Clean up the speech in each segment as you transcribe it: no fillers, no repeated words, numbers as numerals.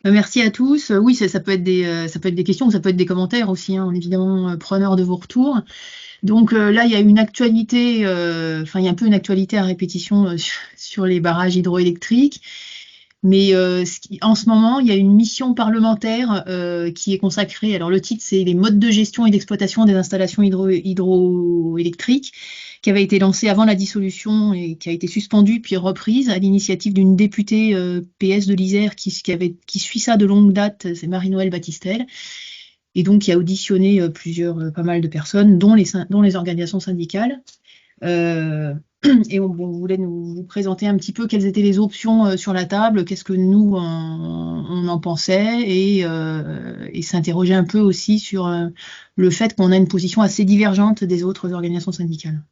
Merci à tous. Oui, ça peut être ça peut être des questions, ou ça peut être des commentaires aussi, hein. On est évidemment preneur de vos retours. Donc là, il y a une actualité, enfin il y a un peu une actualité à répétition sur les barrages hydroélectriques. Mais en ce moment, il y a une mission parlementaire qui est consacrée. Alors le titre, c'est les modes de gestion et d'exploitation des installations hydroélectriques, qui avait été lancée avant la dissolution et qui a été suspendue puis reprise à l'initiative d'une députée PS de l'Isère qui suit ça de longue date, c'est Marie-Noëlle Battistel, et donc qui a auditionné pas mal de personnes, dont les organisations syndicales. Euh, et on voulait vous présenter un petit peu quelles étaient les options sur la table, qu'est-ce que nous on en pensait, et s'interroger un peu aussi sur le fait qu'on a une position assez divergente des autres organisations syndicales.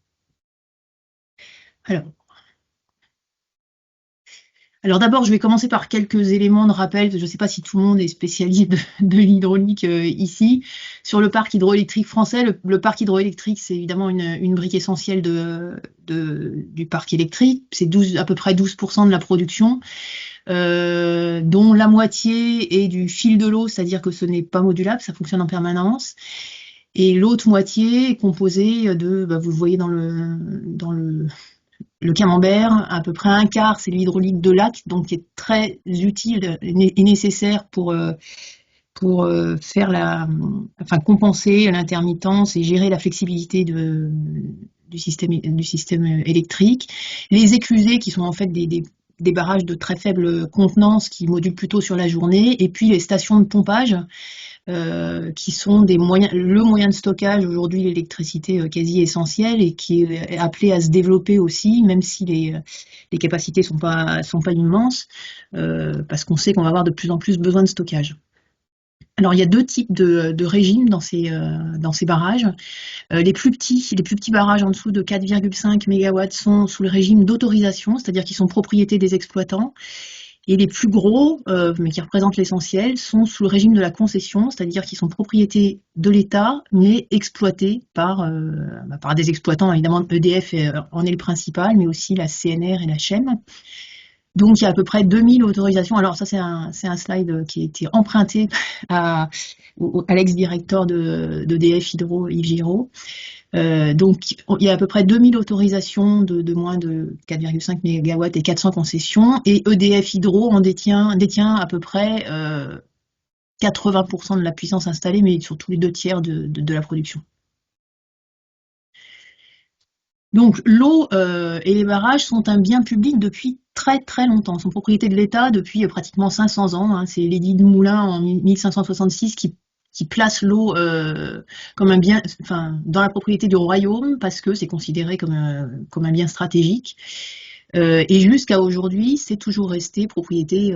Alors, Alors d'abord, je vais commencer par quelques éléments de rappel. Je ne sais pas si tout le monde est spécialiste de l'hydraulique ici. Sur le parc hydroélectrique français, le parc hydroélectrique, c'est évidemment une brique essentielle du parc électrique. C'est à peu près 12% de la production, dont la moitié est du fil de l'eau, c'est-à-dire que ce n'est pas modulable, ça fonctionne en permanence. Et l'autre moitié est composée vous le voyez le camembert, à peu près un quart, c'est l'hydraulique de lac, donc qui est très utile et nécessaire pour enfin, compenser l'intermittence et gérer la flexibilité du système électrique. Les éclusés, qui sont en fait des barrages de très faible contenance qui modulent plutôt sur la journée, et puis les stations de pompage, qui sont le moyen de stockage aujourd'hui, l'électricité quasi essentielle, et qui est appelé à se développer aussi, même si les capacités sont pas immenses, parce qu'on sait qu'on va avoir de plus en plus besoin de stockage. Alors il y a deux types de régimes dans ces barrages. Les plus petits barrages en dessous de 4,5 MW sont sous le régime d'autorisation, c'est-à-dire qu'ils sont propriété des exploitants. Et les plus gros, mais qui représentent l'essentiel, sont sous le régime de la concession, c'est-à-dire qu'ils sont propriété de l'État, mais exploités par des exploitants. Évidemment, EDF en est le principal, mais aussi la CNR et la CHEM. Donc il y a à peu près 2000 autorisations. Alors ça, c'est un slide qui a été emprunté à l'ex-directeur d'EDF Hydro, Yves Giraud. Donc, il y a à peu près 2000 autorisations de moins de 4,5 MW et 400 concessions. Et EDF Hydro détient à peu près 80% de la puissance installée, mais surtout les 2 tiers de la production. Donc, l'eau et les barrages sont un bien public depuis très très longtemps. Ils sont propriété de l'État depuis pratiquement 500 ans. Hein. C'est l'édit de Moulins en 1566 qui place l'eau comme un bien, enfin, dans la propriété du royaume, parce que c'est considéré comme un bien stratégique. Et jusqu'à aujourd'hui, c'est toujours resté propriété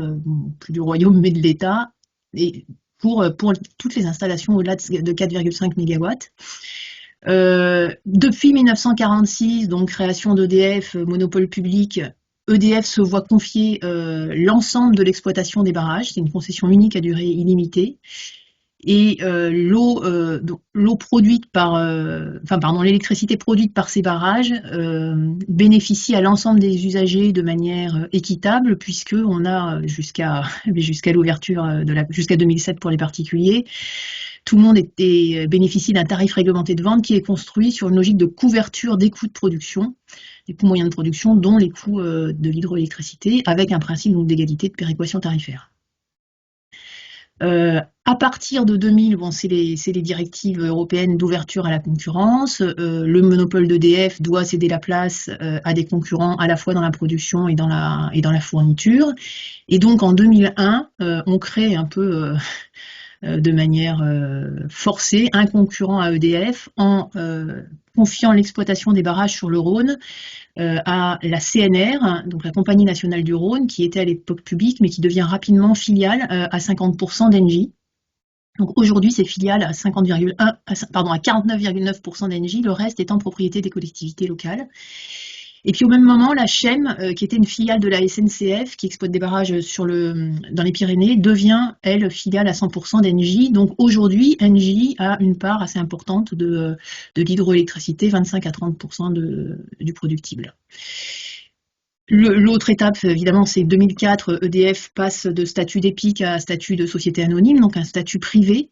plus du royaume, mais de l'État, et pour toutes les installations au-delà de 4,5 MW. Depuis 1946, donc création d'EDF, monopole public, EDF se voit confier l'ensemble de l'exploitation des barrages. C'est une concession unique à durée illimitée. Et l'eau produite l'électricité produite par ces barrages bénéficie à l'ensemble des usagers de manière équitable, puisque on a jusqu'à l'ouverture jusqu'à 2007 pour les particuliers, tout le monde bénéficie d'un tarif réglementé de vente qui est construit sur une logique de couverture des coûts de production, des coûts moyens de production, dont les coûts de l'hydroélectricité, avec un principe d'égalité de péréquation tarifaire. À partir de 2000, c'est les directives européennes d'ouverture à la concurrence. Le monopole d'EDF doit céder la place à des concurrents à la fois dans la production et dans la fourniture. Et donc en 2001, on crée un peu de manière forcée un concurrent à EDF en confiant l'exploitation des barrages sur le Rhône à la CNR, donc la Compagnie nationale du Rhône, qui était à l'époque publique, mais qui devient rapidement filiale à 50% d'Engie. Donc aujourd'hui, c'est filiale à 49,9% d'Engie, le reste étant propriété des collectivités locales. Et puis au même moment, la CHEM, qui était une filiale de la SNCF, qui exploite des barrages dans les Pyrénées, devient, elle, filiale à 100% d'Engie. Donc aujourd'hui, Engie a une part assez importante de l'hydroélectricité, 25 à 30% du productible. L'autre étape, évidemment, c'est 2004, EDF passe de statut d'EPIC à statut de société anonyme, donc un statut privé.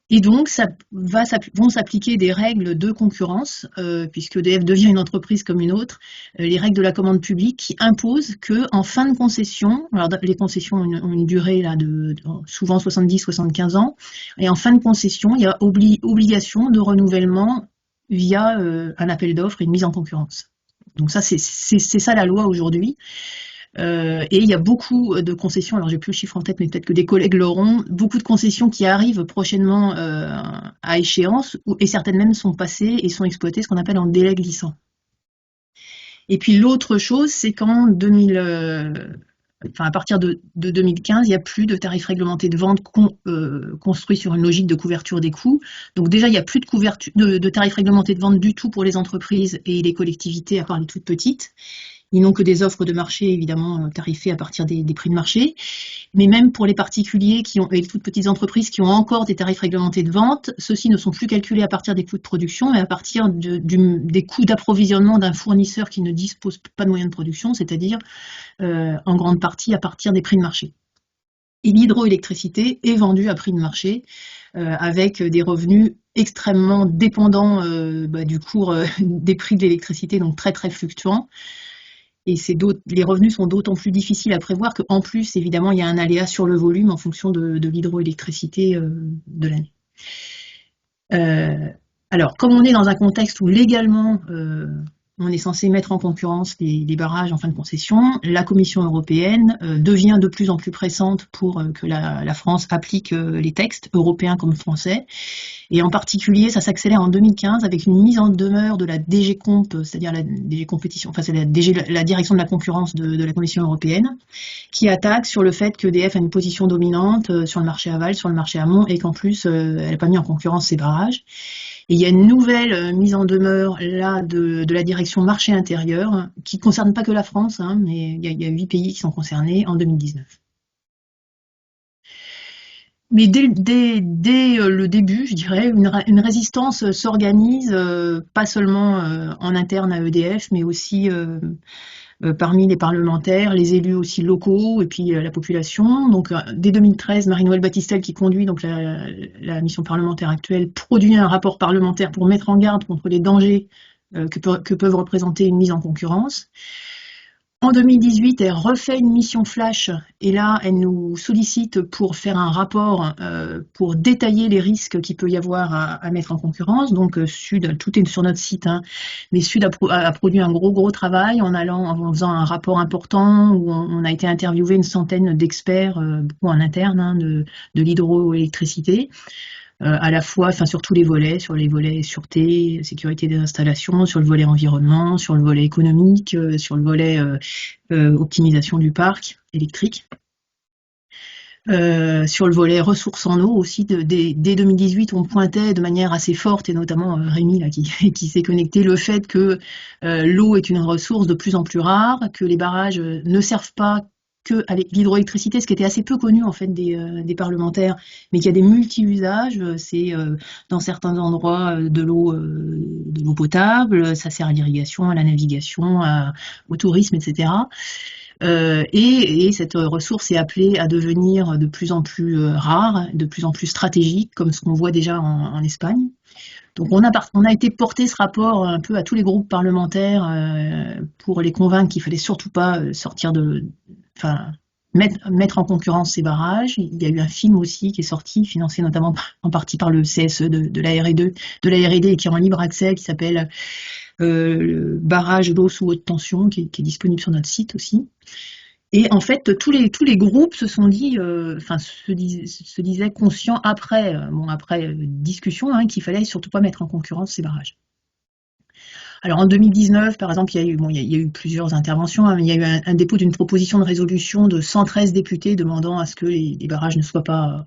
Et donc, vont s'appliquer des règles de concurrence, puisque EDF devient une entreprise comme une autre, les règles de la commande publique qui imposent qu'en fin de concession, alors les concessions ont une durée là, de souvent 70-75 ans, et en fin de concession, il y a obligation de renouvellement via un appel d'offres et une mise en concurrence. Donc ça, c'est ça la loi aujourd'hui. Et il y a beaucoup de concessions, alors j'ai plus le chiffre en tête, mais peut-être que des collègues l'auront, beaucoup de concessions qui arrivent prochainement à échéance, et certaines même sont passées et sont exploitées, ce qu'on appelle en délai glissant. Et puis l'autre chose, c'est qu'en à partir de 2015, il n'y a plus de tarifs réglementés de vente construits sur une logique de couverture des coûts. Donc déjà, il n'y a plus de tarifs réglementés de vente du tout pour les entreprises et les collectivités, à part les toutes petites. Ils n'ont que des offres de marché, évidemment, tarifées à partir des prix de marché. Mais même pour les particuliers et les toutes petites entreprises qui ont encore des tarifs réglementés de vente, ceux-ci ne sont plus calculés à partir des coûts de production, mais à partir des coûts d'approvisionnement d'un fournisseur qui ne dispose pas de moyens de production, c'est-à-dire en grande partie à partir des prix de marché. Et l'hydroélectricité est vendue à prix de marché, avec des revenus extrêmement dépendants du cours des prix de l'électricité, donc très très fluctuants. Et les revenus sont d'autant plus difficiles à prévoir qu'en plus, évidemment, il y a un aléa sur le volume en fonction de l'hydroélectricité de l'année. Alors, comme on est dans un contexte où légalement, on est censé mettre en concurrence les barrages en fin de concession, la Commission européenne devient de plus en plus pressante pour que la France applique les textes européens comme français. Et en particulier, ça s'accélère en 2015 avec une mise en demeure de la DG Comp, c'est-à-dire la DG Compétition, enfin c'est la direction de la concurrence de la Commission européenne, qui attaque sur le fait qu'EDF a une position dominante sur le marché aval, sur le marché amont, et qu'en plus, elle n'a pas mis en concurrence ses barrages. Et il y a une nouvelle mise en demeure là de la direction marché intérieur, qui ne concerne pas que la France, hein, mais il y a 8 pays qui sont concernés en 2019. Mais dès le début, je dirais, une résistance s'organise, pas seulement en interne à EDF, mais aussi parmi les parlementaires, les élus aussi locaux, et puis la population. Donc dès 2013, Marie-Noëlle Battistel, qui conduit donc la mission parlementaire actuelle, produit un rapport parlementaire pour mettre en garde contre les dangers que peuvent représenter une mise en concurrence. En 2018, elle refait une mission flash et là, elle nous sollicite pour faire un rapport pour détailler les risques qu'il peut y avoir à mettre en concurrence. Donc Sud, tout est sur notre site, hein, mais Sud a produit un gros travail en faisant un rapport important où on a été interviewé une centaine d'experts, beaucoup en interne, hein, de l'hydroélectricité. À la fois, enfin sur tous les volets, sur les volets sûreté, sécurité des installations, sur le volet environnement, sur le volet économique, sur le volet optimisation du parc électrique. Sur le volet ressources en eau aussi, dès 2018, on pointait de manière assez forte, et notamment Rémi là, qui s'est connecté, le fait que l'eau est une ressource de plus en plus rare, que les barrages ne servent pas que à l'hydroélectricité, ce qui était assez peu connu en fait des parlementaires, mais qu'il y a des multi-usages. C'est dans certains endroits de l'eau potable, ça sert à l'irrigation, à la navigation, au tourisme, etc. Et cette ressource est appelée à devenir de plus en plus rare, de plus en plus stratégique, comme ce qu'on voit déjà en Espagne. Donc on a été porter ce rapport un peu à tous les groupes parlementaires pour les convaincre qu'il fallait surtout pas mettre en concurrence ces barrages. Il y a eu un film aussi qui est sorti, financé notamment en partie par le CSE de la R&D, et qui est en libre accès, qui s'appelle le barrage d'eau sous haute tension, qui est disponible sur notre site aussi. Et en fait, tous les groupes se sont dit, se disaient conscients après discussion, hein, qu'il fallait surtout pas mettre en concurrence ces barrages. Alors en 2019, par exemple, il y a eu plusieurs interventions, hein, il y a eu un dépôt d'une proposition de résolution de 113 députés demandant à ce que les barrages ne soient pas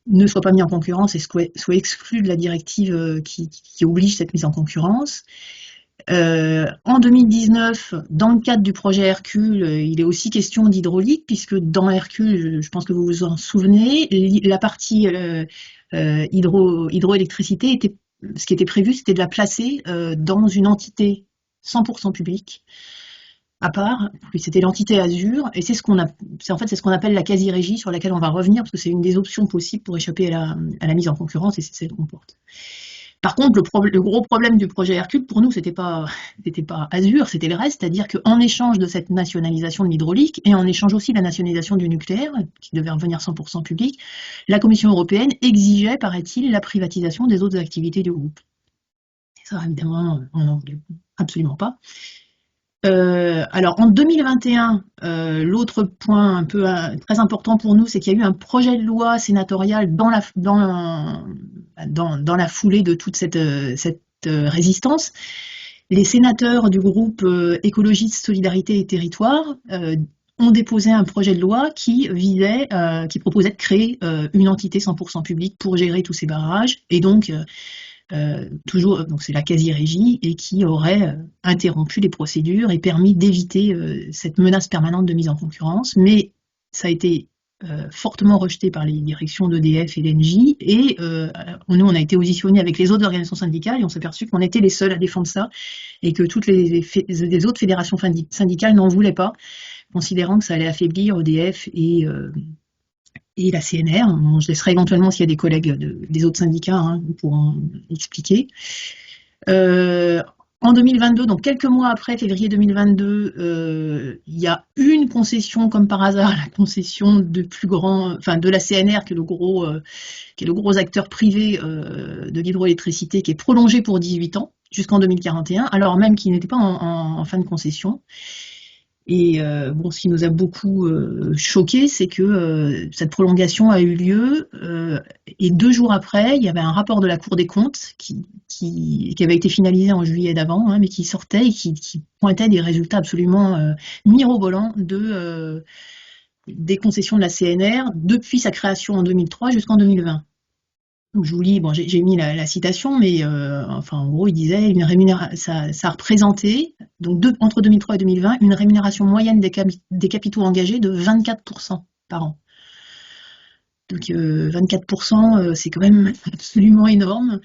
mis en concurrence et soient exclus de la directive qui oblige cette mise en concurrence. En 2019, dans le cadre du projet Hercule, il est aussi question d'hydraulique, puisque dans Hercule, je pense que vous vous en souvenez, la partie hydroélectricité, ce qui était prévu, c'était de la placer dans une entité 100% publique, à part, puis c'était l'entité Azure, et c'est en fait c'est ce qu'on appelle la quasi-régie sur laquelle on va revenir, parce que c'est une des options possibles pour échapper à la mise en concurrence, et c'est celle qu'on porte. Par contre, le gros problème du projet Hercule, pour nous, c'était pas Azure, c'était le reste, c'est-à-dire qu'en échange de cette nationalisation de l'hydraulique, et en échange aussi de la nationalisation du nucléaire, qui devait revenir 100% public, la Commission européenne exigeait, paraît-il, la privatisation des autres activités du groupe. Et ça, évidemment, on n'en voulait absolument pas. Alors en 2021, l'autre point un peu très important pour nous, c'est qu'il y a eu un projet de loi sénatorial dans la foulée de toute cette résistance. Les sénateurs du groupe écologiste Solidarité et Territoire ont déposé un projet de loi qui proposait de créer une entité 100% publique pour gérer tous ces barrages, et donc toujours, donc c'est la quasi-régie, et qui aurait interrompu les procédures et permis d'éviter cette menace permanente de mise en concurrence. Mais ça a été fortement rejeté par les directions d'EDF et d'Engie, et nous on a été auditionnés avec les autres organisations syndicales, et on s'est aperçu qu'on était les seuls à défendre ça, et que toutes les autres fédérations syndicales n'en voulaient pas, considérant que ça allait affaiblir EDF et la CNR. Bon, je laisserai éventuellement, s'il y a des collègues des autres syndicats, pourront expliquer. En 2022, donc quelques mois après, février 2022, il y a une concession, comme par hasard, la concession de la CNR, qui est le gros acteur privé de l'hydroélectricité, qui est prolongée pour 18 ans, jusqu'en 2041, alors même qu'il n'était pas en fin de concession. Et ce qui nous a beaucoup choqué, c'est que cette prolongation a eu lieu, et 2 jours après, il y avait un rapport de la Cour des comptes qui avait été finalisé en juillet d'avant, mais qui sortait et qui pointait des résultats absolument mirobolants des concessions de la CNR depuis sa création en 2003 jusqu'en 2020. Donc je vous lis, bon, j'ai mis la citation, mais en gros, il disait ça représentait, donc entre 2003 et 2020, une rémunération moyenne des capitaux engagés de 24% par an. Donc 24%, c'est quand même absolument énorme.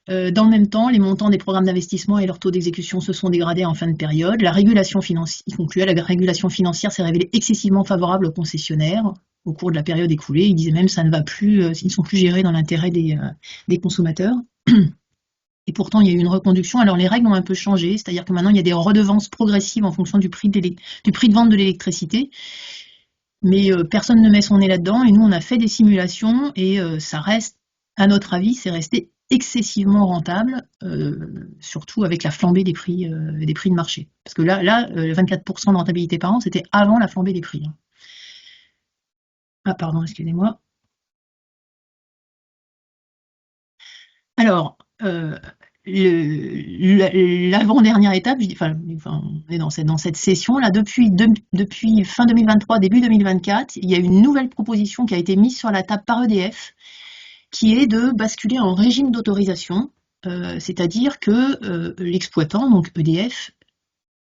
Dans le même temps, les montants des programmes d'investissement et leur taux d'exécution se sont dégradés en fin de période. La régulation financière s'est révélée excessivement favorable aux concessionnaires au cours de la période écoulée. Ils disaient même que ça ne va plus, ils ne sont plus gérés dans l'intérêt des consommateurs. Et pourtant, il y a eu une reconduction. Alors les règles ont un peu changé, c'est-à-dire que maintenant il y a des redevances progressives en fonction du prix de vente de l'électricité. Mais personne ne met son nez là-dedans, et nous on a fait des simulations, et ça reste, à notre avis, c'est resté excessivement rentable, surtout avec la flambée des prix de marché. Parce que là 24% de rentabilité par an, c'était avant la flambée des prix. Ah pardon, excusez-moi. Alors, l'avant-dernière étape, on est dans cette session-là, depuis fin 2023, début 2024, il y a une nouvelle proposition qui a été mise sur la table par EDF, qui est de basculer en régime d'autorisation, c'est-à-dire que l'exploitant, donc EDF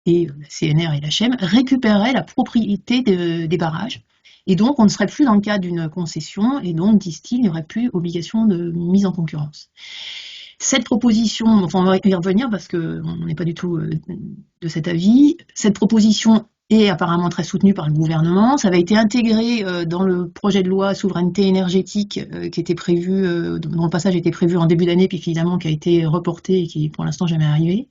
et la CNR et l'HM, récupéraient la propriété des barrages. Et donc, on ne serait plus dans le cadre d'une concession, et donc, disent-ils, il n'y aurait plus obligation de mise en concurrence. Cette proposition, on va y revenir parce qu'on n'est pas du tout de cet avis, cette proposition est apparemment très soutenue par le gouvernement. Ça avait été intégré dans le projet de loi souveraineté énergétique qui était prévu, dont le passage était prévu en début d'année, puis finalement qui a été reporté et qui pour l'instant jamais arrivé.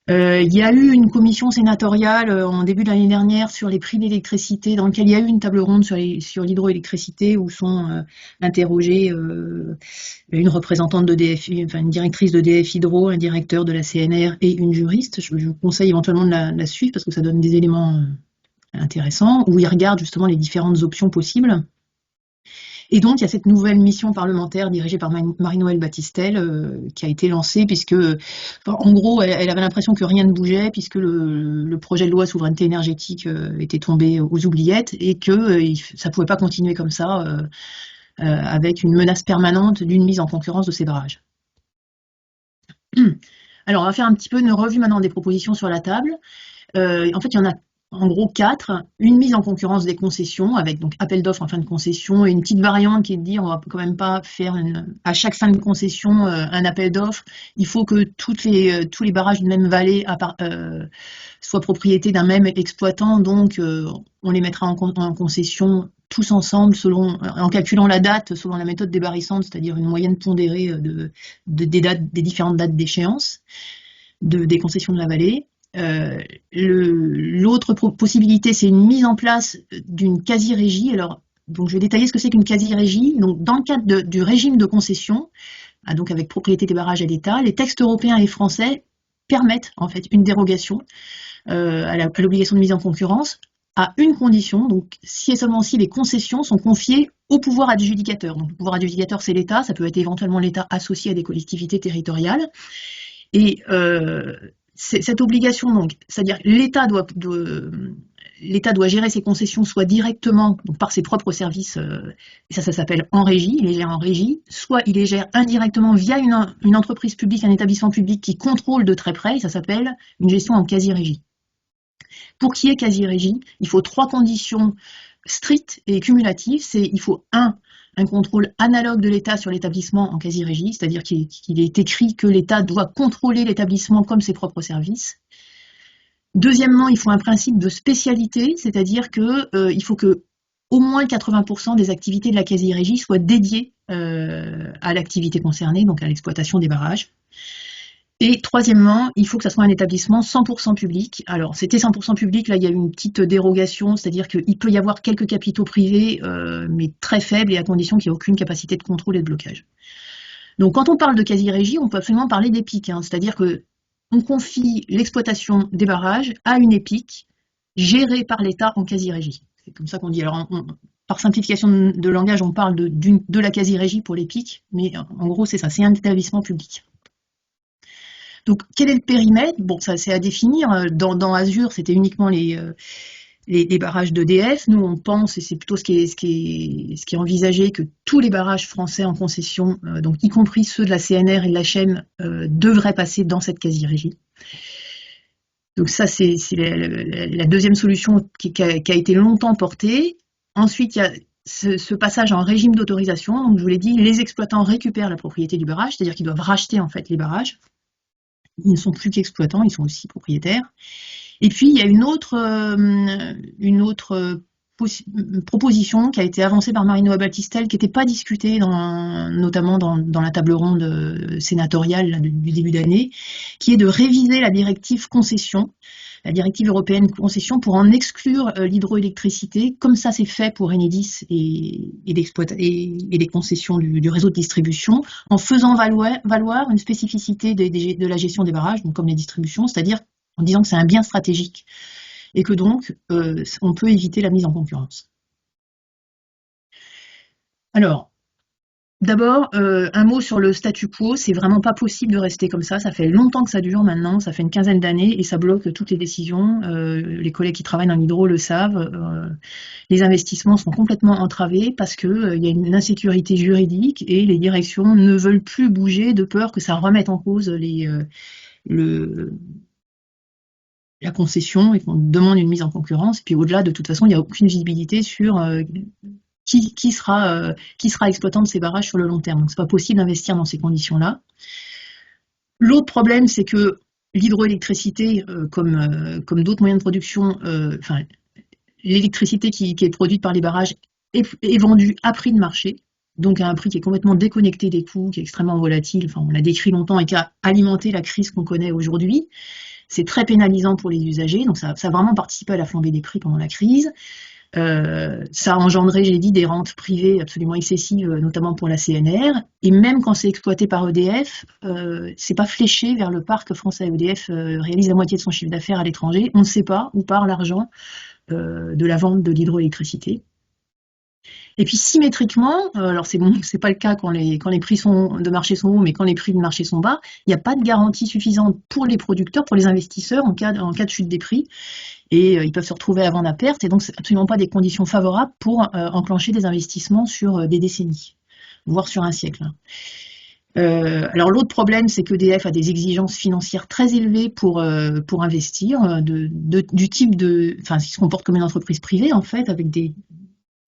Il y a eu une commission sénatoriale en début de l'année dernière sur les prix de l'électricité, dans laquelle il y a eu une table ronde sur l'hydroélectricité, où sont interrogés une représentante d'EDF, une directrice d'EDF Hydro, un directeur de la CNR et une juriste. Je vous conseille éventuellement de la suivre parce que ça donne des éléments intéressants, où ils regardent justement les différentes options possibles. Et donc, il y a cette nouvelle mission parlementaire dirigée par Marie-Noëlle Battistel qui a été lancée, puisque, en gros, elle avait l'impression que rien ne bougeait, puisque le projet de loi souveraineté énergétique était tombé aux oubliettes, et que ça ne pouvait pas continuer comme ça, avec une menace permanente d'une mise en concurrence de ces barrages. Alors, on va faire un petit peu une revue maintenant des propositions sur la table. En fait, il y en a en gros 4, une mise en concurrence des concessions, avec donc appel d'offres en fin de concession, et une petite variante qui est de dire on va quand même pas faire à chaque fin de concession un appel d'offres. Il faut que tous les barrages d'une même vallée soient propriété d'un même exploitant, donc on les mettra en concession tous ensemble en calculant la date selon la méthode débarrissante, c'est-à-dire une moyenne pondérée des différentes dates d'échéance des concessions de la vallée. L'autre possibilité, c'est une mise en place d'une quasi-régie. Alors, donc je vais détailler ce que c'est qu'une quasi-régie. Donc, dans le cadre du régime de concession, donc avec propriété des barrages à l'État, les textes européens et français permettent en fait une dérogation à l'obligation de mise en concurrence à une condition, donc si et seulement si les concessions sont confiées au pouvoir adjudicateur. Donc le pouvoir adjudicateur, c'est l'État, ça peut être éventuellement l'État associé à des collectivités territoriales. Et cette obligation, donc, c'est-à-dire que l'État doit gérer ses concessions soit directement donc par ses propres services, et ça s'appelle en régie, il les gère en régie, soit il les gère indirectement via une entreprise publique, un établissement public qui contrôle de très près, et ça s'appelle une gestion en quasi-régie. Pour qu'il y ait quasi-régie, il faut 3 conditions strictes et cumulatives. Il faut un contrôle analogue de l'État sur l'établissement en quasi-régie, c'est-à-dire qu'il est écrit que l'État doit contrôler l'établissement comme ses propres services. Deuxièmement, il faut un principe de spécialité, c'est-à-dire qu'il faut que au moins 80% des activités de la quasi-régie soient dédiées à l'activité concernée, donc à l'exploitation des barrages. Et troisièmement, il faut que ça soit un établissement 100% public. Alors, c'était 100% public, là, il y a une petite dérogation, c'est-à-dire qu'il peut y avoir quelques capitaux privés, mais très faibles et à condition qu'il n'y ait aucune capacité de contrôle et de blocage. Donc, quand on parle de quasi-régie, on peut absolument parler d'EPIC, c'est-à-dire qu'on confie l'exploitation des barrages à une EPIC gérée par l'État en quasi-régie. C'est comme ça qu'on dit. Alors, par simplification de langage, on parle de la quasi-régie pour l'EPIC, mais en gros, c'est ça, c'est un établissement public. Donc, quel est le périmètre? Bon, ça c'est à définir. Dans Azur, c'était uniquement les barrages d'EDF. Nous, on pense, et c'est plutôt ce qui est envisagé, que tous les barrages français en concession, donc y compris ceux de la CNR et de la Chem, devraient passer dans cette quasi-régie. Donc ça, c'est la deuxième solution qui a été longtemps portée. Ensuite, il y a ce passage en régime d'autorisation. Donc, je vous l'ai dit, les exploitants récupèrent la propriété du barrage, c'est-à-dire qu'ils doivent racheter en fait les barrages. Ils ne sont plus qu'exploitants, ils sont aussi propriétaires. Et puis, il y a une autre proposition qui a été avancée par Marino Battistel, qui n'était pas discutée notamment dans la table ronde sénatoriale là, du début d'année, qui est de réviser la directive concession, la directive européenne concession, pour en exclure l'hydroélectricité, comme ça c'est fait pour Enedis et les concessions du réseau de distribution, en faisant valoir une spécificité de la gestion des barrages, donc comme les distributions, c'est-à-dire en disant que c'est un bien stratégique et que donc on peut éviter la mise en concurrence. Alors, d'abord, un mot sur le statu quo. C'est vraiment pas possible de rester comme ça. Ça fait longtemps que ça dure maintenant, ça fait une quinzaine d'années et ça bloque toutes les décisions. Les collègues qui travaillent dans l'hydro le savent. Les investissements sont complètement entravés parce que y a une insécurité juridique et les directions ne veulent plus bouger de peur que ça remette en cause la concession et qu'on demande une mise en concurrence. Et puis au-delà, de toute façon, il n'y a aucune visibilité sur qui sera exploitant de ces barrages sur le long terme. Donc c'est pas possible d'investir dans ces conditions-là. L'autre problème, c'est que l'hydroélectricité, comme d'autres moyens de production, l'électricité qui est produite par les barrages est vendue à prix de marché, donc à un prix qui est complètement déconnecté des coûts, qui est extrêmement volatile, on l'a décrit longtemps et qui a alimenté la crise qu'on connaît aujourd'hui. C'est très pénalisant pour les usagers, donc ça a vraiment participé à la flambée des prix pendant la crise. Ça a engendré, j'ai dit, des rentes privées absolument excessives, notamment pour la CNR. Et même quand c'est exploité par EDF, c'est pas fléché vers le parc français. EDF réalise la moitié de son chiffre d'affaires à l'étranger. On ne sait pas où part l'argent de la vente de l'hydroélectricité. Et puis symétriquement, alors c'est pas le cas quand les prix de marché sont hauts, mais quand les prix de marché sont bas, il n'y a pas de garantie suffisante pour les producteurs, pour les investisseurs en cas de chute des prix. Et ils peuvent se retrouver à vendre à perte, et donc c'est absolument pas des conditions favorables pour enclencher des investissements sur des décennies, voire sur un siècle. Alors l'autre problème, c'est qu'EDF a des exigences financières très élevées pour investir, du type de, enfin, il se comporte comme une entreprise privée en fait, avec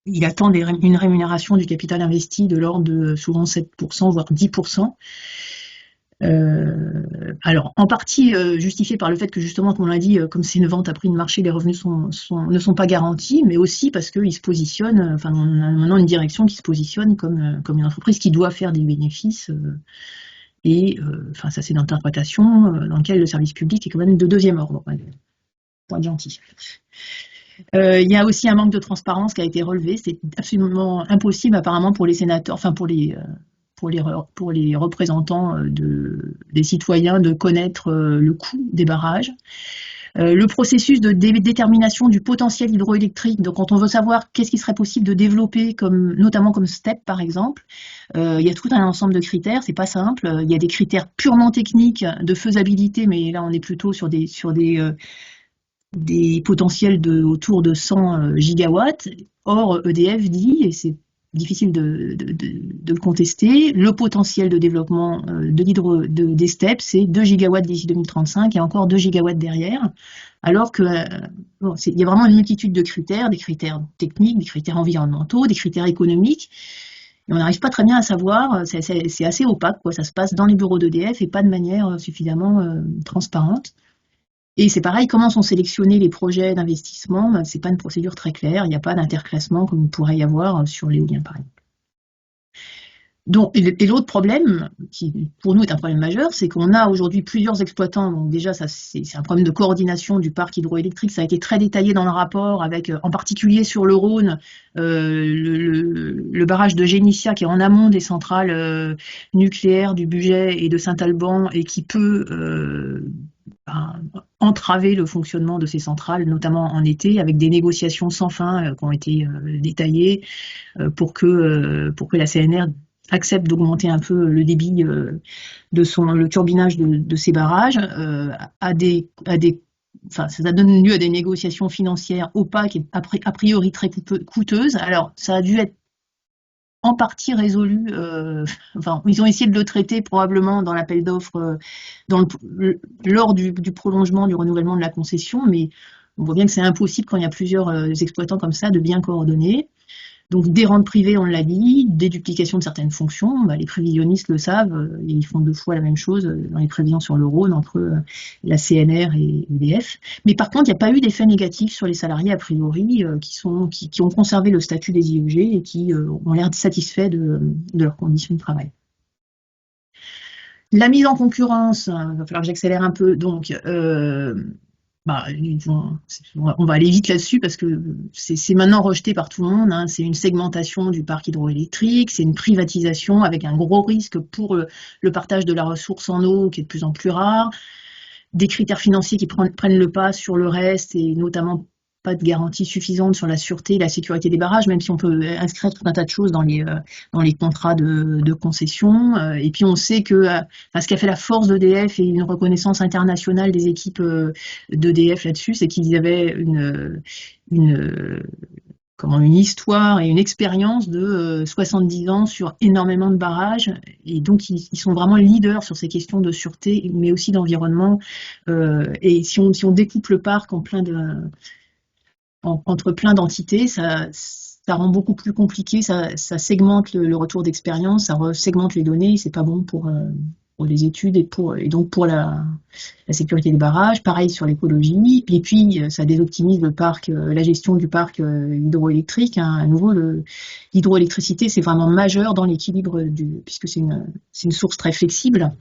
il attend une rémunération du capital investi de l'ordre de souvent 7%, voire 10%. Alors, en partie justifié par le fait que justement, comme on l'a dit, comme c'est une vente à prix de marché, les revenus ne sont pas garantis, mais aussi parce qu'ils se positionnent, enfin, on a maintenant une direction qui se positionne comme une entreprise qui doit faire des bénéfices. Enfin, ça c'est une interprétation dans laquelle le service public est quand même de deuxième ordre, pour être gentil. Il y a aussi un manque de transparence qui a été relevé. C'est absolument impossible apparemment pour les sénateurs, enfin pour les représentants des citoyens de connaître le coût des barrages. Le processus de détermination du potentiel hydroélectrique, donc quand on veut savoir qu'est-ce qui serait possible de développer, notamment comme STEP par exemple, il y a tout un ensemble de critères, c'est pas simple. Il y a des critères purement techniques de faisabilité, mais là on est plutôt sur des potentiels autour de 100 gigawatts. Or, EDF dit, et c'est difficile de le contester, le potentiel de développement des STEP, c'est 2 gigawatts d'ici 2035 et encore 2 gigawatts derrière, alors que il y a vraiment une multitude de critères, des critères techniques, des critères environnementaux, des critères économiques, et on n'arrive pas très bien à savoir, c'est assez opaque, quoi. Ça se passe dans les bureaux d'EDF et pas de manière suffisamment transparente. Et c'est pareil, comment sont sélectionnés les projets d'investissement? C'est pas une procédure très claire, il n'y a pas d'interclassement comme il pourrait y avoir sur l'éolien par exemple. Donc, et l'autre problème, qui pour nous est un problème majeur, c'est qu'on a aujourd'hui plusieurs exploitants. Donc déjà, c'est un problème de coordination du parc hydroélectrique. Ça a été très détaillé dans le rapport, avec en particulier sur le Rhône, le barrage de Génissia qui est en amont des centrales nucléaires du Bugey et de Saint-Alban et qui peut entraver le fonctionnement de ces centrales, notamment en été, avec des négociations sans fin qui ont été détaillées pour que la CNR accepte d'augmenter un peu le débit le turbinage de ces barrages, enfin, ça donne lieu à des négociations financières opaques et a priori très coûteuses. Alors, ça a dû être en partie résolu. Enfin, ils ont essayé de le traiter probablement dans l'appel d'offres, lors du prolongement du renouvellement de la concession, mais on voit bien que c'est impossible quand il y a plusieurs exploitants comme ça de bien coordonner. Donc des rentes privées, on l'a dit, déduplication de certaines fonctions, les prévisionnistes le savent, ils font 2 fois la même chose dans les prévisions sur le Rhône entre la CNR et EDF. Mais par contre, il n'y a pas eu d'effet négatif sur les salariés a priori qui ont conservé le statut des IEG et qui ont l'air satisfaits de leurs conditions de travail. La mise en concurrence, il va falloir que j'accélère un peu, donc on va aller vite là-dessus parce que c'est maintenant rejeté par tout le monde, hein. C'est une segmentation du parc hydroélectrique, c'est une privatisation avec un gros risque pour le partage de la ressource en eau qui est de plus en plus rare, des critères financiers qui prennent le pas sur le reste et notamment pas de garantie suffisante sur la sûreté et la sécurité des barrages, même si on peut inscrire tout un tas de choses dans les contrats de concession. Et puis on sait que ce qui a fait la force d'EDF et une reconnaissance internationale des équipes d'EDF là-dessus, c'est qu'ils avaient une histoire et une expérience de 70 ans sur énormément de barrages, et donc ils sont vraiment leaders sur ces questions de sûreté, mais aussi d'environnement. Et si on découpe le parc entre plein d'entités, ça rend beaucoup plus compliqué, ça segmente le retour d'expérience, ça segmente les données, c'est pas bon pour les études et donc pour la sécurité des barrages. Pareil sur l'écologie, et puis ça désoptimise le parc, la gestion du parc hydroélectrique, hein. À nouveau, l'hydroélectricité, c'est vraiment majeur dans l'équilibre puisque c'est une source très flexible,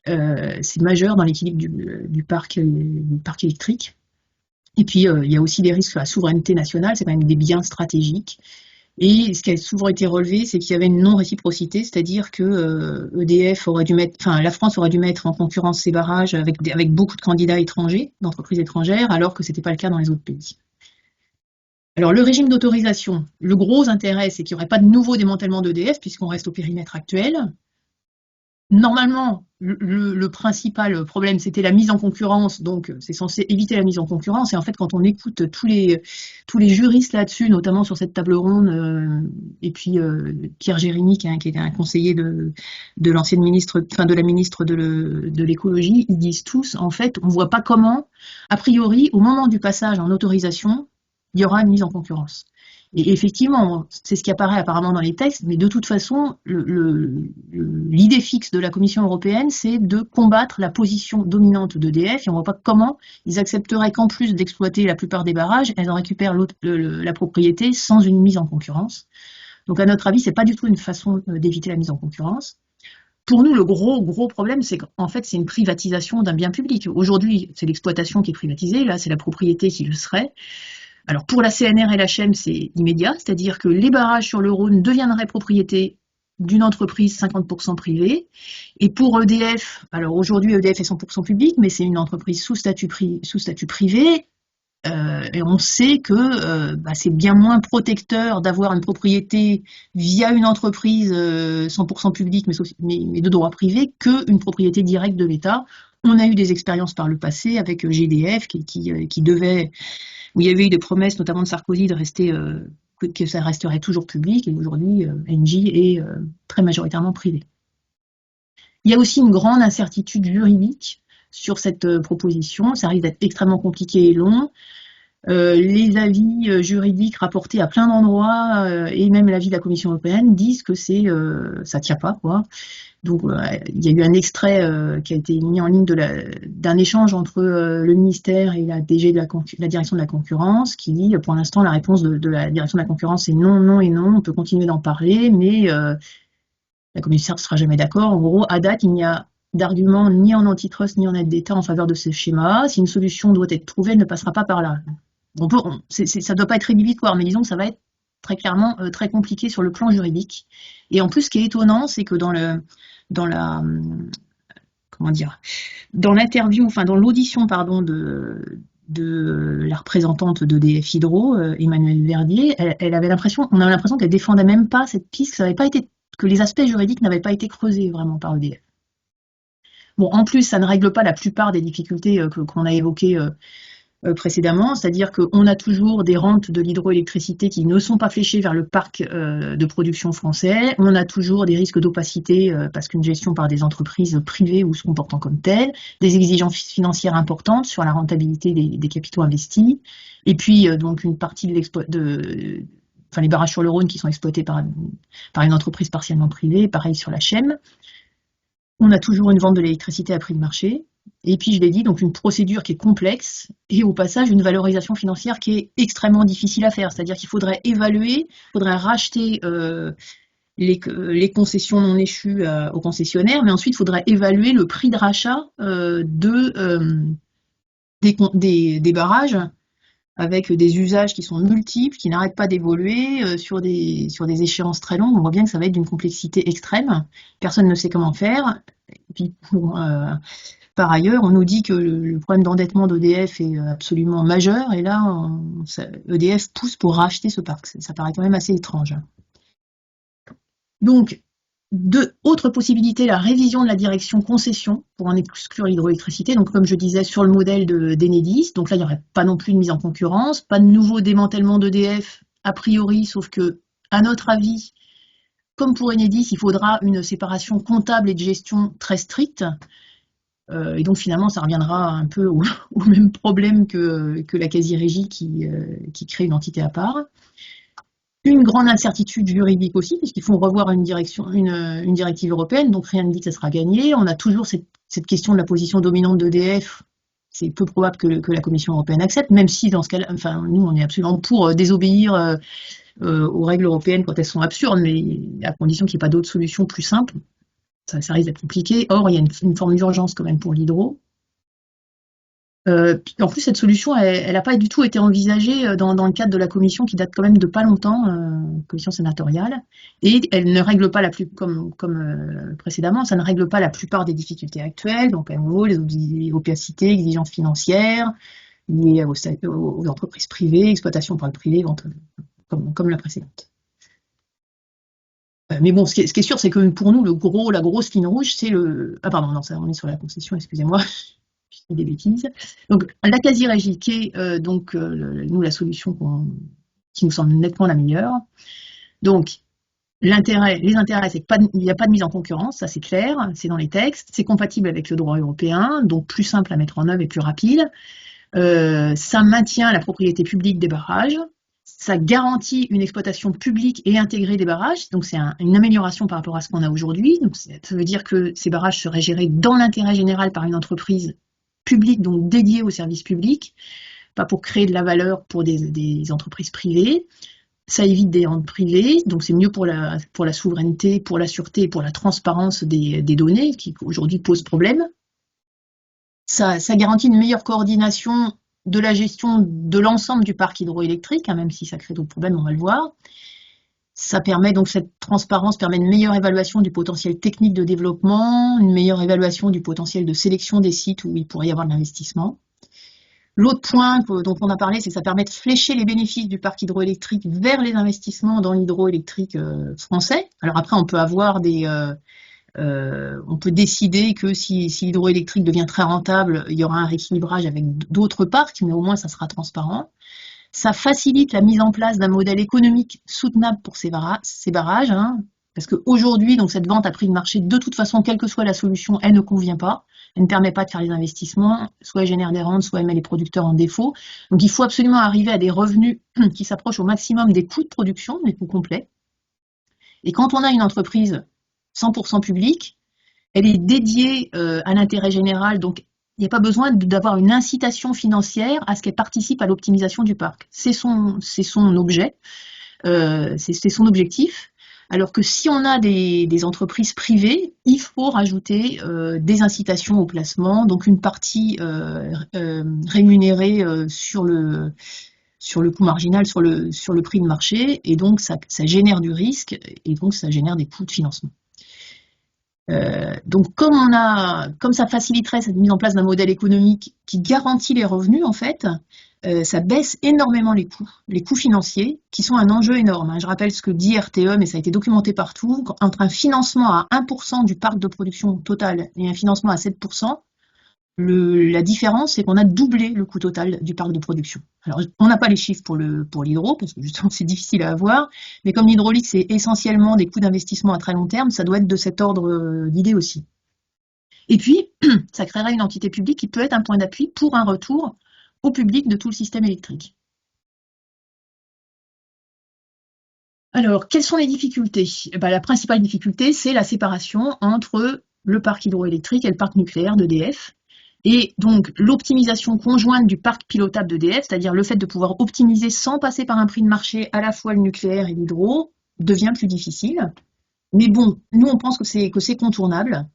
c'est majeur dans l'équilibre du parc électrique. Et puis, il y a aussi des risques sur la souveraineté nationale, c'est quand même des biens stratégiques. Et ce qui a souvent été relevé, c'est qu'il y avait une non-réciprocité, c'est-à-dire que EDF aurait dû la France aurait dû mettre en concurrence ces barrages avec beaucoup de candidats étrangers, d'entreprises étrangères, alors que ce n'était pas le cas dans les autres pays. Alors, le régime d'autorisation, le gros intérêt, c'est qu'il n'y aurait pas de nouveau démantèlement d'EDF, puisqu'on reste au périmètre actuel. Normalement, le principal problème, c'était la mise en concurrence, donc c'est censé éviter la mise en concurrence. Et en fait, quand on écoute tous les juristes là-dessus, notamment sur cette table ronde, et puis Pierre Gérini, qui était un conseiller de l'ancienne ministre, enfin de la ministre de l'écologie, ils disent tous, en fait, on voit pas comment, a priori, au moment du passage en autorisation, il y aura une mise en concurrence. Et effectivement, c'est ce qui apparaît apparemment dans les textes, mais de toute façon, l'idée fixe de la Commission européenne, c'est de combattre la position dominante d'EDF, et on ne voit pas comment ils accepteraient qu'en plus d'exploiter la plupart des barrages, elles en récupèrent la propriété sans une mise en concurrence. Donc à notre avis, c'est pas du tout une façon d'éviter la mise en concurrence. Pour nous, le gros problème, c'est qu'en fait, c'est une privatisation d'un bien public. Aujourd'hui, c'est l'exploitation qui est privatisée, là, c'est la propriété qui le serait. Alors pour la CNR et la l'HM, c'est immédiat, c'est-à-dire que les barrages sur le Rhône deviendraient propriété d'une entreprise 50% privée. Et pour EDF, alors aujourd'hui EDF est 100% public, mais c'est une entreprise sous statut privé. Et on sait que c'est bien moins protecteur d'avoir une propriété via une entreprise 100% publique, mais de droit privé, qu'une propriété directe de l'État. On a eu des expériences par le passé avec GDF qui devait, où il y avait eu des promesses, notamment de Sarkozy, que ça resterait toujours public, et aujourd'hui, Engie est très majoritairement privé. Il y a aussi une grande incertitude juridique sur cette proposition, ça risque d'être extrêmement compliqué et long. Les avis juridiques rapportés à plein d'endroits, et même l'avis de la Commission européenne, disent que ça tient pas, quoi. Donc, il y a eu un extrait qui a été mis en ligne d'un échange entre le ministère et la DG de la direction de la concurrence, qui dit, pour l'instant, la réponse de la direction de la concurrence est non, non et non, on peut continuer d'en parler, mais la commissaire ne sera jamais d'accord. En gros, à date, il n'y a d'argument ni en antitrust ni en aide d'État en faveur de ce schéma. Si une solution doit être trouvée, elle ne passera pas par là. Ça ne doit pas être rédhibitoire, mais disons que ça va être très clairement très compliqué sur le plan juridique. Et en plus, ce qui est étonnant, c'est que dans la comment dire, dans l'interview, enfin dans l'audition, pardon, de la représentante d'EDF Hydro, Emmanuelle Verdier, on avait l'impression qu'elle défendait même pas cette piste, que les aspects juridiques n'avaient pas été creusés vraiment par EDF. Bon, en plus, ça ne règle pas la plupart des difficultés qu'on a évoquées précédemment, c'est-à-dire qu'on a toujours des rentes de l'hydroélectricité qui ne sont pas fléchées vers le parc de production français, on a toujours des risques d'opacité parce qu'une gestion par des entreprises privées ou se comportant comme telles, des exigences financières importantes sur la rentabilité des capitaux investis, et puis donc une partie les barrages sur le Rhône qui sont exploités par une entreprise partiellement privée, pareil sur la Chem. On a toujours une vente de l'électricité à prix de marché. Et puis, je l'ai dit, donc une procédure qui est complexe et au passage une valorisation financière qui est extrêmement difficile à faire. C'est-à-dire qu'il faudrait évaluer, il faudrait racheter les concessions non échues aux concessionnaires, mais ensuite il faudrait évaluer le prix de rachat des barrages avec des usages qui sont multiples, qui n'arrêtent pas d'évoluer sur des échéances très longues. On voit bien que ça va être d'une complexité extrême. Personne ne sait comment faire. Et puis, par ailleurs, on nous dit que le problème d'endettement d'EDF est absolument majeur, et là, EDF pousse pour racheter ce parc. Ça paraît quand même assez étrange. Donc, autre possibilité, la révision de la direction concession pour en exclure l'hydroélectricité. Donc, comme je disais, sur le modèle d'Enedis. Donc là, il n'y aurait pas non plus de mise en concurrence, pas de nouveau démantèlement d'EDF a priori, sauf que, à notre avis, comme pour Enedis, il faudra une séparation comptable et de gestion très stricte. Et donc finalement, ça reviendra un peu au même problème que la quasi-régie qui crée une entité à part. Une grande incertitude juridique aussi, puisqu'il faut revoir une directive européenne, donc rien ne dit que ça sera gagné. On a toujours cette question de la position dominante d'EDF. C'est peu probable que la Commission européenne accepte, même si dans ce cas-là, enfin, nous, on est absolument pour désobéir aux règles européennes quand elles sont absurdes, mais à condition qu'il n'y ait pas d'autres solutions plus simples. Ça risque d'être compliqué. Or, il y a une forme d'urgence quand même pour l'hydro. En plus, cette solution, elle n'a pas du tout été envisagée dans le cadre de la commission qui date quand même de pas longtemps, commission sénatoriale, et elle ne règle pas comme précédemment, ça ne règle pas la plupart des difficultés actuelles, donc à nouveau les opacités, exigences financières liées aux entreprises privées, exploitation par le privé, comme la précédente. Mais bon, ce qui est sûr, c'est que pour nous, la grosse ligne rouge, c'est le. Ah pardon, non, ça, on est sur la concession, excusez-moi, je dis des bêtises. Donc la quasi-régie, qui est nous la solution qui nous semble nettement la meilleure. Donc les intérêts, c'est qu'il n'y a pas de mise en concurrence, ça c'est clair, c'est dans les textes, c'est compatible avec le droit européen, donc plus simple à mettre en œuvre et plus rapide. Ça maintient la propriété publique des barrages, ça garantit une exploitation publique et intégrée des barrages, donc c'est une amélioration par rapport à ce qu'on a aujourd'hui. Donc ça veut dire que ces barrages seraient gérés dans l'intérêt général par une entreprise publique, donc dédiée au service public, pas pour créer de la valeur pour des entreprises privées. Ça évite des rentes privées, donc c'est mieux pour la souveraineté, pour la sûreté et pour la transparence des données qui aujourd'hui posent problème. Ça garantit une meilleure coordination de la gestion de l'ensemble du parc hydroélectrique, hein, même si ça crée d'autres problèmes, on va le voir. Ça permet donc, cette transparence permet une meilleure évaluation du potentiel technique de développement, une meilleure évaluation du potentiel de sélection des sites où il pourrait y avoir de l'investissement. L'autre point dont on a parlé, c'est que ça permet de flécher les bénéfices du parc hydroélectrique vers les investissements dans l'hydroélectrique français. Alors après, on peut avoir on peut décider que si l'hydroélectrique devient très rentable, il y aura un rééquilibrage avec d'autres parcs, mais au moins ça sera transparent. Ça facilite la mise en place d'un modèle économique soutenable pour ces barrages, hein, parce qu'aujourd'hui, donc cette vente à prix de marché, de toute façon, quelle que soit la solution, elle ne convient pas. Elle ne permet pas de faire les investissements, soit elle génère des rentes, soit elle met les producteurs en défaut. Donc il faut absolument arriver à des revenus qui s'approchent au maximum des coûts de production, des coûts complets. Et quand on a une entreprise 100% publique, elle est dédiée à l'intérêt général, donc il n'y a pas besoin d'avoir une incitation financière à ce qu'elle participe à l'optimisation du parc. C'est son objet, c'est son objectif. Alors que si on a des entreprises privées, il faut rajouter des incitations au placement, donc une partie rémunérée sur le coût marginal, sur le prix de marché, et donc ça génère du risque, et donc ça génère des coûts de financement. Donc comme ça faciliterait cette mise en place d'un modèle économique qui garantit les revenus, en fait, ça baisse énormément les coûts financiers, qui sont un enjeu énorme, hein. Je rappelle ce que dit RTE, mais ça a été documenté partout, entre un financement à 1% du parc de production total et un financement à 7%, la différence, c'est qu'on a doublé le coût total du parc de production. Alors, on n'a pas les chiffres pour l'hydro, parce que justement, c'est difficile à avoir, mais comme l'hydraulique, c'est essentiellement des coûts d'investissement à très long terme, ça doit être de cet ordre d'idée aussi. Et puis, ça créerait une entité publique qui peut être un point d'appui pour un retour au public de tout le système électrique. Alors, quelles sont les difficultés? La principale difficulté, c'est la séparation entre le parc hydroélectrique et le parc nucléaire d'EDF. Et donc, l'optimisation conjointe du parc pilotable d'EDF, c'est-à-dire le fait de pouvoir optimiser sans passer par un prix de marché à la fois le nucléaire et l'hydro, devient plus difficile. Mais bon, nous, on pense que c'est contournable.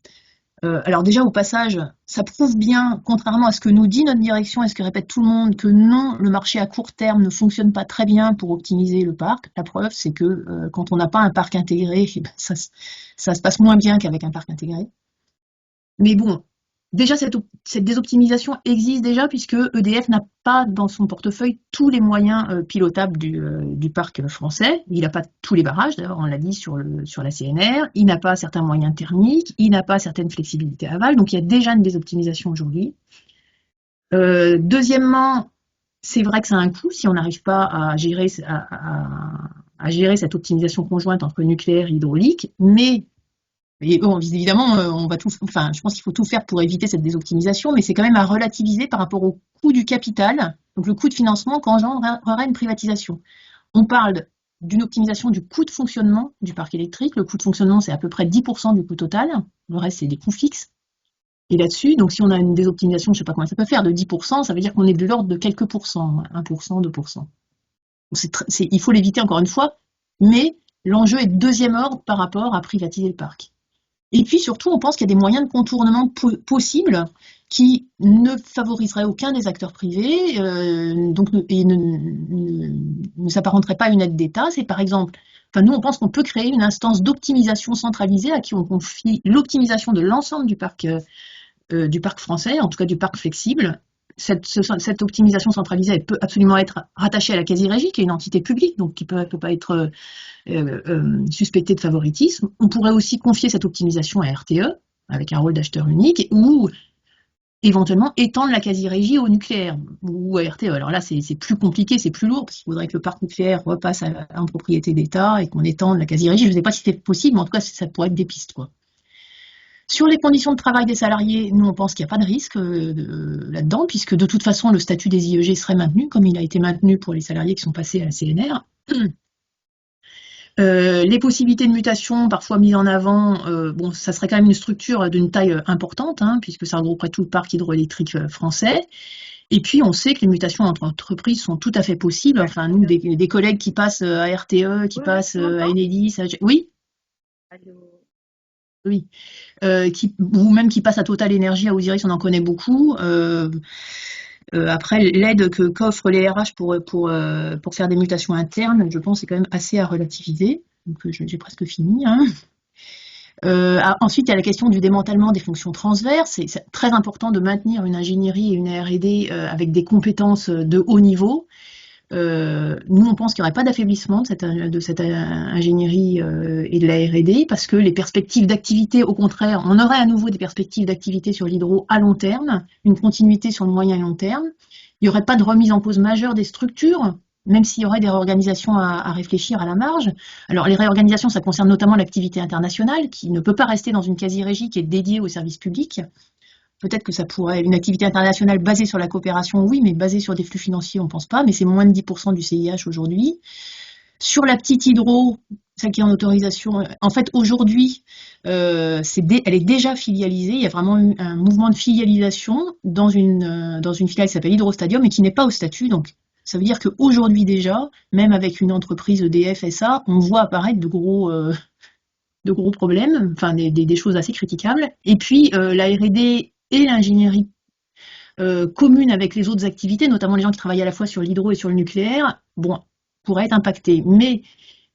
Alors déjà, au passage, ça prouve bien, contrairement à ce que nous dit notre direction et ce que répète tout le monde, que non, le marché à court terme ne fonctionne pas très bien pour optimiser le parc. La preuve, c'est que quand on n'a pas un parc intégré, ça se passe moins bien qu'avec un parc intégré. Mais bon, déjà, cette désoptimisation existe déjà, puisque EDF n'a pas dans son portefeuille tous les moyens pilotables du parc français. Il n'a pas tous les barrages, d'ailleurs, on l'a dit sur la CNR. Il n'a pas certains moyens thermiques, il n'a pas certaines flexibilités aval. Donc, il y a déjà une désoptimisation aujourd'hui. Deuxièmement, c'est vrai que ça a un coût si on n'arrive pas à gérer cette optimisation conjointe entre nucléaire et hydraulique, mais et bon, évidemment, je pense qu'il faut tout faire pour éviter cette désoptimisation, mais c'est quand même à relativiser par rapport au coût du capital, donc le coût de financement qu'engendrerait une privatisation. On parle d'une optimisation du coût de fonctionnement du parc électrique. Le coût de fonctionnement, c'est à peu près 10% du coût total. Le reste, c'est des coûts fixes. Et là-dessus, donc si on a une désoptimisation, je ne sais pas comment ça peut faire, de 10%, ça veut dire qu'on est de l'ordre de quelques pourcents, 1%, 2%. Donc il faut l'éviter encore une fois, mais l'enjeu est de deuxième ordre par rapport à privatiser le parc. Et puis surtout, on pense qu'il y a des moyens de contournement possibles qui ne favoriseraient aucun des acteurs privés, et ne s'apparenteraient pas à une aide d'État. C'est par exemple, nous on pense qu'on peut créer une instance d'optimisation centralisée à qui on confie l'optimisation de l'ensemble du parc français, en tout cas du parc flexible, cette optimisation centralisée, elle peut absolument être rattachée à la quasi-régie, qui est une entité publique, donc qui peut pas être suspectée de favoritisme. On pourrait aussi confier cette optimisation à RTE, avec un rôle d'acheteur unique, ou éventuellement étendre la quasi-régie au nucléaire ou à RTE. Alors là, c'est plus compliqué, c'est plus lourd, parce qu'il faudrait que le parc nucléaire repasse en propriété d'État et qu'on étende la quasi-régie. Je ne sais pas si c'est possible, mais en tout cas, ça pourrait être des pistes, quoi. Sur les conditions de travail des salariés, nous on pense qu'il n'y a pas de risque là-dedans, puisque de toute façon le statut des IEG serait maintenu, comme il a été maintenu pour les salariés qui sont passés à la CNR. Les possibilités de mutation, parfois mises en avant, bon, ça serait quand même une structure d'une taille importante, hein, puisque ça regrouperait tout le parc hydroélectrique français. Et puis, on sait que les mutations entre entreprises sont tout à fait possibles. Enfin, nous, des collègues qui passent à RTE, qui passent à Enedis, oui, oui, ou même qui passent à Total Energy, à Osiris, on en connaît beaucoup. Après, l'aide qu'offrent les RH pour faire des mutations internes, je pense, c'est quand même assez à relativiser. Donc, j'ai presque fini, hein. Ensuite, il y a la question du démantèlement des fonctions transverses. C'est très important de maintenir une ingénierie et une R&D avec des compétences de haut niveau. Nous, on pense qu'il n'y aurait pas d'affaiblissement de cette ingénierie et de la R&D, parce que les perspectives d'activité, au contraire, on aurait à nouveau des perspectives d'activité sur l'hydro à long terme, une continuité sur le moyen et long terme. Il n'y aurait pas de remise en cause majeure des structures, même s'il y aurait des réorganisations à réfléchir à la marge. Alors, les réorganisations, ça concerne notamment l'activité internationale, qui ne peut pas rester dans une quasi-régie qui est dédiée au service public. Peut-être que ça pourrait, une activité internationale basée sur la coopération, oui, mais basée sur des flux financiers, on ne pense pas, mais c'est moins de 10% du CIH aujourd'hui. Sur la petite hydro, celle qui est en autorisation, en fait, aujourd'hui, elle est déjà filialisée. Il y a vraiment eu un mouvement de filialisation dans une filiale qui s'appelle Hydrostadium et qui n'est pas au statut. Donc, ça veut dire qu'aujourd'hui déjà, même avec une entreprise EDF SA, on voit apparaître de gros problèmes, enfin des choses assez critiquables. Et puis, la R&D et l'ingénierie commune avec les autres activités, notamment les gens qui travaillent à la fois sur l'hydro et sur le nucléaire, bon, pourraient être impactés. Mais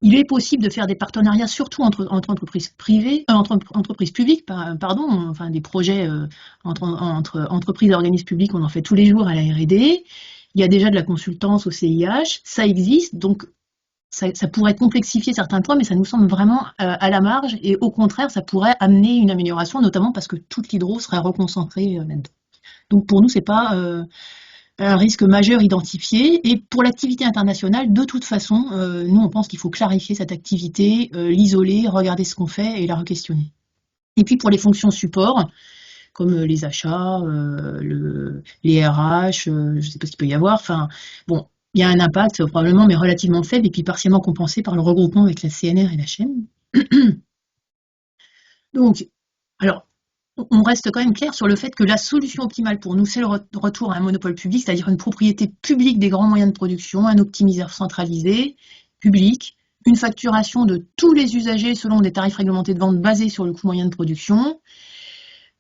il est possible de faire des partenariats, surtout entre entreprises privées, entre entreprises publiques, pardon, enfin des projets entre entreprises et organismes publics, on en fait tous les jours à la R&D. Il y a déjà de la consultance au CIH, ça existe, donc ça pourrait complexifier certains points, mais ça nous semble vraiment à la marge, et au contraire, ça pourrait amener une amélioration, notamment parce que toute l'hydro serait reconcentrée là-dedans. Donc pour nous, c'est pas un risque majeur identifié. Et pour l'activité internationale, de toute façon, nous, on pense qu'il faut clarifier cette activité, l'isoler, regarder ce qu'on fait et la re-questionner. Et puis pour les fonctions support, comme les achats, les RH, je ne sais pas ce qu'il peut y avoir. Enfin, bon, il y a un impact probablement, mais relativement faible, et puis partiellement compensé par le regroupement avec la CNR et la chaîne. Donc, alors, on reste quand même clair sur le fait que la solution optimale pour nous, c'est le retour à un monopole public, c'est-à-dire une propriété publique des grands moyens de production, un optimiseur centralisé, public, une facturation de tous les usagers selon des tarifs réglementés de vente basés sur le coût moyen de production,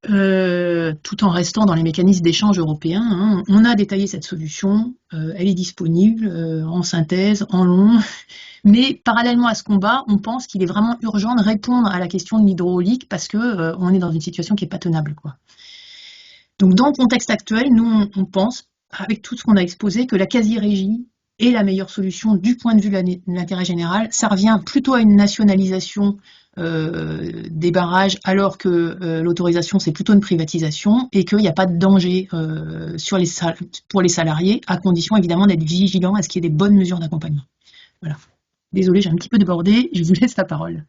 tout en restant dans les mécanismes d'échange européens, hein. On a détaillé cette solution, elle est disponible en synthèse, en long, mais parallèlement à ce combat, on pense qu'il est vraiment urgent de répondre à la question de l'hydraulique, parce que on est dans une situation qui n'est pas tenable, quoi. Donc dans le contexte actuel, nous on pense, avec tout ce qu'on a exposé, que la quasi-régie est la meilleure solution du point de vue de l'intérêt général. Ça revient plutôt à une nationalisation des barrages, alors que l'autorisation, c'est plutôt une privatisation, et qu'il n'y a pas de danger pour les salariés, à condition évidemment d'être vigilant à ce qu'il y ait des bonnes mesures d'accompagnement. Voilà. Désolée, j'ai un petit peu débordé, je vous laisse la parole.